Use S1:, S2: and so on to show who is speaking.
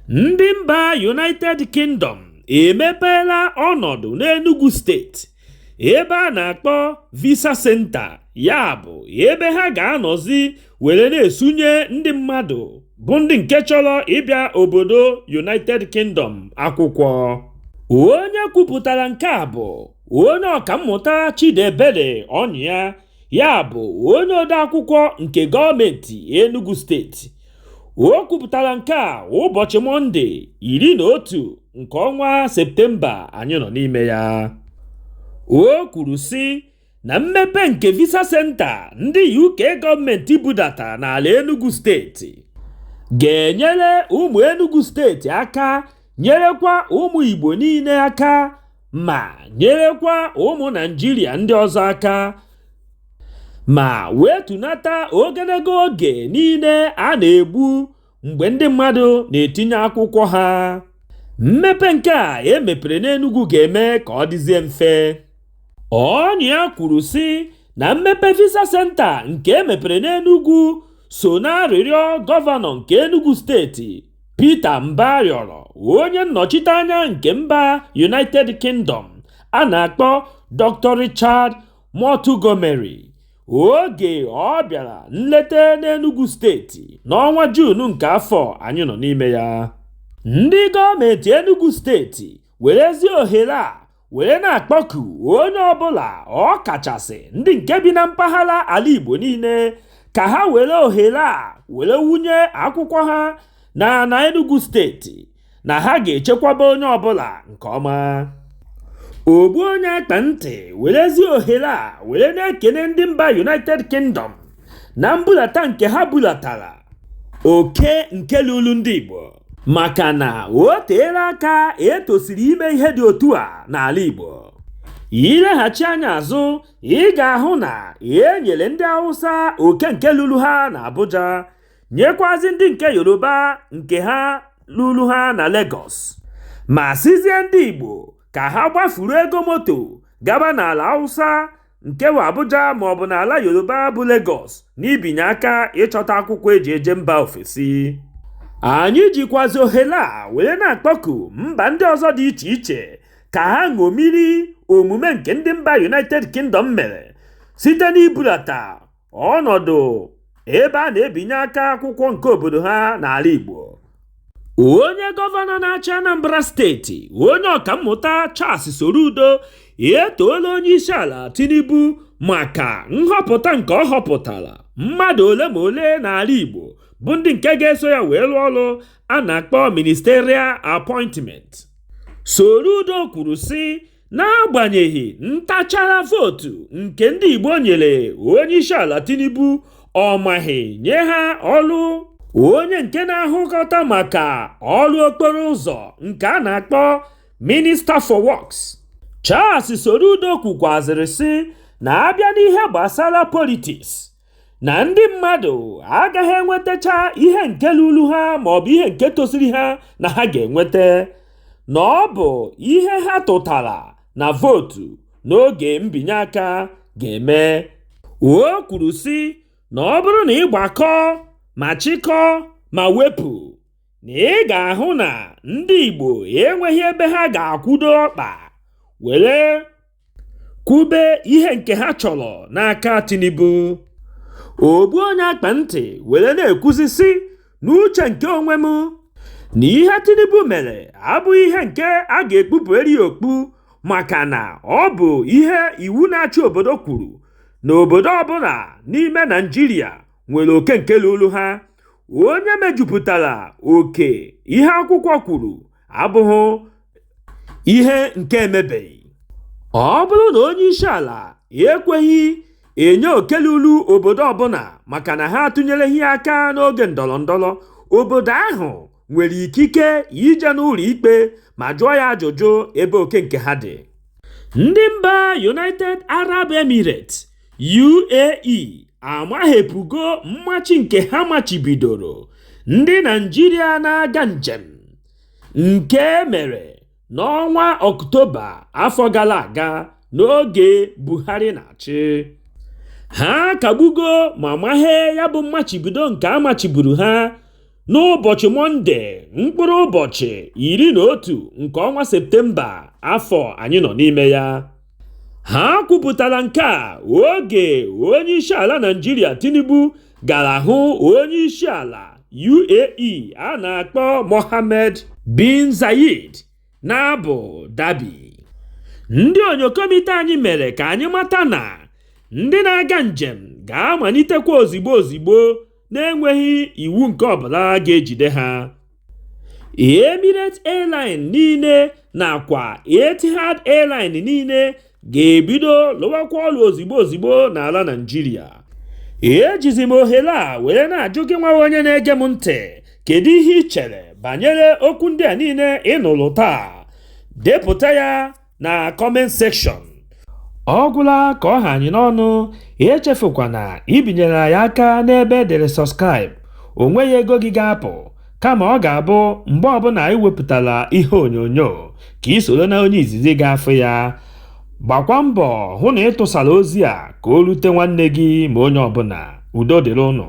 S1: Ndị mba United Kingdom emepeela ọnọdụ n'Enugu State ebe a na-akpọ Visa Center, ya bụ ebe ha ga-anọzi were na-esunye ndị mmadụ bụ ndị nke chọrọ ịbịa obodo United Kingdom akwụkwọ. Onye kwupụtara nke a bụ onye ọkammụta Chidiebere Ọnyịa, ya bụ onye odeakwụkwọ nke gọọmenti Enugu Steeti. O kwupụtara nke a ụbọchị Mọnde 11 nke ọnwa Septemba anyị nọ n'ime ya. O kwuru sị na mmepe nke Visa Center ndị UK gọọmenti budata n'ala Enugu Steeti ga-enyere ụmụ Enugu Steeti aka, nyerekwa ụmụ Igbo niile aka, ma nyerekwa ụmụ Naịjirịa ndị ọzọ aka, ma wee tunata ogologo oge niile a na-egbu mgbe ndị mmadụ na-etinye akwụkwọ ha. Mmepe nke a emepere n'Enugu ga-eme ka ọ dịzie mfe. Ọnyịa kwuru sị na mmepe Visa Center nke emepere n'Enugu so na arịrịọ gọvanọ nke Enugu Steeti Peter Mba rịọrọ onye nnọchiteanya nke mba United Kingdom a na-akpọ Dr. Richard Montgomery oge ọ bịara nleta n'Enugu Steeti n'ọnwa Juun nke afọ anyị nọ n'ime ya. Ndị gọọmenti Enugu Steeti werezi ohere a were na-akpọku onye ọbụla, ọ kachasị ndị nke bi na mpaghara ala Igbo niile, ka ha were ohere a were wunye akwụkwọ ha na Enugu Steeti, na ha ga-echekwaba onye ọbụla nke ọma. Ogbu onye akpa ntị werezi ohere a were na-ekene ndị mba United Kingdom na mbulata nke ha bulatara oke nke lulu ndị Igbo, maka na o teela aka etosiri ime ihe dị otu a n'ala Igbo. Ileghachi anya azụ, ị ga-ahụ na nyere ndị Hausa oke nke lulu ha na Abuja, nyekwazi ndị nke Yoruba nke ha lulu ha na Lagos, ma sizie ndị Igbo ka ha gbafuru ego moto gaba n'ala Hausa nke bụ Abuja maọbụ n'ala Yoruba bụ Lagos n'ibinye aka ịchọta akwụkwọ eji eje mba ofesi. Anyị jikwazi ohere a were na-akpọku mba ndị ọzọ dị iche iche ka ha ṅomiri omume nke ndị mba United Kingdom mere site n'ibulata ọnọdụ ebe a na-ebinye aka akwụkwọ nke obodo ha n'ala Igbo. Onye gọvanọ na-achị Anambra Steeti, onye ọkammụta Charles Soludo, etoola onye isi ala Tinubu maka nhọpụta nke ọ họpụtara mmadụ ole ma ole n'ala Igbo bụ ndị nke ga-eso ya wee lụọ ọrụ a na-akpọ ministerial appointment. Soludo kwuru sị n'agbanyeghị ntachara vootu nke ndị Igbo nyere onye isi ala Tinubu, ọ maghị nye ha ọrụ onye nke na-ahụkọta maka ọrụ okporo ụzọ nke a na-akpọ Minister for Works. Charles Soludo kwukwazịrị sị na abịa n'ihe gbasara politiks, na ndị mmadụ agaghị enwetacha ihe nke lulu ha maọbụ ihe nke tosiri ha na ha ga-enweta, na ọ bụ ihe ha tụtara na vootu n'oge mbinye aka ga-eme. O kwuru sị na ọ bụrụ na ịgbakọ ma chịkọ ma wepụ, na ị ga-ahụ na ndị Igbo enweghị ebe ha ga-akwụdo ọkpa were kwube ihe nke ha chọrọ n'aka Tinubu. Ogbu onye akpa ntị were na-ekwuzi sị n'uche nke onwe m na ihe Tinubu mere abụghị ihe nke a ga-ekpupu eri okpu, maka na ọ bụ ihe iwu na-achị obodo kwuru na obodo ọbụla n'ime Naịjirịa nwere oke nke lulu ha. Onye mejupụtara oke ihe akwụkwọ kwuru abụghị ihe nke emebeghị. Ọ bụrụ na onye isi ala ekweghị enye oke lulu obodo ọbụla maka na ha atụnyereghị aka n'oge ndọrọndọrọ, obodo ahụ nwere ikike ije n'ụlọ ikpe ma jụọ ya ajụjụ ebe oke nke ha dị. Ndị mba United Arab Emirates UAE amahepụgo mmachi nke ha machibidoro ndị Naịjirịa na-aga njem nke mere n'ọnwa Ọktoba afọ gara aga n'oge Buhari na-achị. Ha kagbugo ma maghee ya bụ mmachibido nke amachiburu ha n'ụbọchị Mọnde mkpụrụ ụbọchị 11 nke ọnwa Septemba afọ anyị nọ n'ime ya. Ha kwupụtara nke a oge onyeisiala Naịjirịa Tinubu gara hụ onyeisiala UAE a na-akpọ Mohammed bin Zayed na Abu Dhabi. Ndị onyokomite anyị mere ka anyị mata na ndị na-aga njem ga-amalitekwa ozigbo na-enweghị iwu nke ọbụla ga-ejide ha. Emirates Airline niile nakwa Etihad Airline niile ga-ebido lụwakwa ọrụ ozigbo n'ala Naịjirịa. Ejizi m ohere a were na-ajụ gị nwa onye na-ege m ntị, kedu ihe ị chere banyere okwu ndị a niile ị nụrụ taa? Depụta ya na comment section. Ọ gwụla ka ọ ha anyị n'ọnụ. Echefukwana ibinyere anyị aka n'ebe edere subscribe. O nweghị ego gị ga-apụ, kama ọ ga-abụ mgbe ọbụla anyị wepụtara ihe onyonyo ka ị soro na onye izizi ga-afụ ya. Gbakwa mbọ hụ na ị tụsara ozi a ka o rute nwanne gị ma onye ọbụla. Udo dịrị ụnụ.